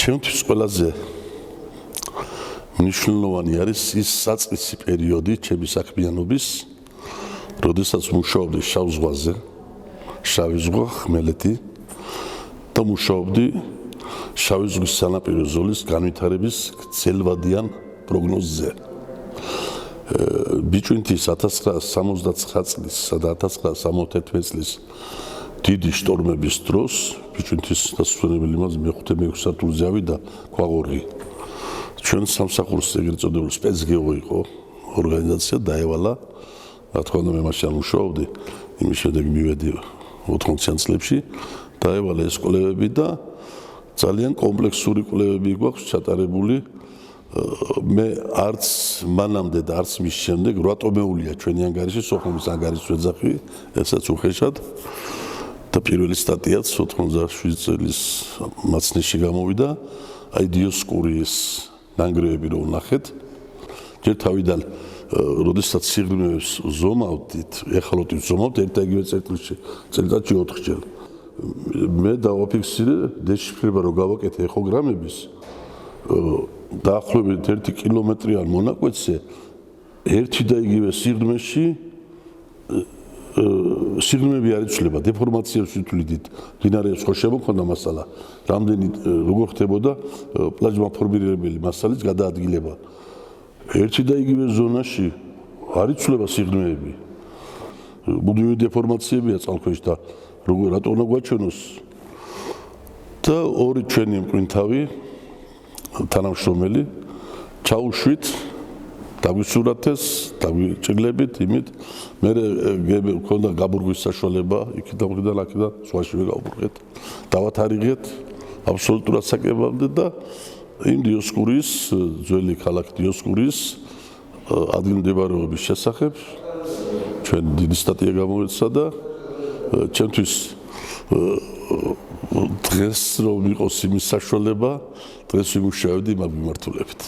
ჩემთვის ყველაზე მნიშვნელოვანი არის ის საწყისი პერიოდი ჩემი საქმიანობის, როდესაც მუშაობდი შავ ზღვაზე, შავი ზღვა, ხმელეთი და მუშაობდი შავი ზღვის სანაპირო ზოლის განვითარების გრძელვადიან პროგნოზზე. ბიჭვინთის 1969 წლისა და 1971 წლის დიდი შტორმების დროს ბიჭვინთის დასასვენებელი მას მე-5 სართულზე ავიდა ქვაღორღი. ჩვენ სამსახურის ეგრეთ წოდებული სპეცგეო იყო ორგანიზაცია დაევალა, რა თქმა უნდა მე მაშინ მუშაობდი, იმის შემდეგ მივედი 80-იან წლებში, დაევალა ეს კვლევები და ძალიან კომპლექსური კვლევები გვაქვს ჩატარებული. მე არც მანამდე და არც მის შემდეგ რატომეულია ჩვენი ანგარიში, სოხუმის ანგარიშის ვეძახი, ესაც უხეშად. და პირველი სტატიაც 87 წლის მაცნეში გამოვიდა, აი დიოსკურიის ნანგრევები რო ვნახეთ. ჯერ თავიდან, როდესაც სიღრმეებს ვზომავდით, ეხალოთ ვზომავთ ერთ-იგივე წელიწადში 4 ჯერ. მე დავაფიქსირე დეშიფრება რო გავაკეთე ეხოგრამების, დაახლოებით 1 კილომეტრიან მონაკვეთზე ერთი და იგივე სიღრმეში სიღრმეები არ იცვლება, დეფორმაციებს ვითვლიდით, მდინარეებს ხო შემოქონდა მასალა, რამდენი როგორ ხდებოდა პლაჟმაფორმირებელი მასალის გადაადგილება. ერთი და იგივე ზონაში არ იცვლება სიღრმეები. მუდმივი დეფორმაციებია წყალქვეშ და რატო უნდა გვაჩვენოს? და ორი ჩვენი მკვინთავი თანამშრომელი ჩაუშვით, დაგვისურათეს, დაგვიჭრილებით იმით, მე მქონდა გაბურღვის საშუალება, იქიდან აქედან ზღვაშივე გავბურღეთ, დავათარიღეთ აბსოლუტურად საკებამდე და იმ დიოსკურიის, ძველი ქალაქ დიოსკურიის ადგილმდებარეობის შესახებ ჩვენ დიდი სტატია გამოეცა და ჩემთვის დღეს რომ იყოს იმის საშუალება, დღეს ვიმუშავებდი მაგ მიმართულებით.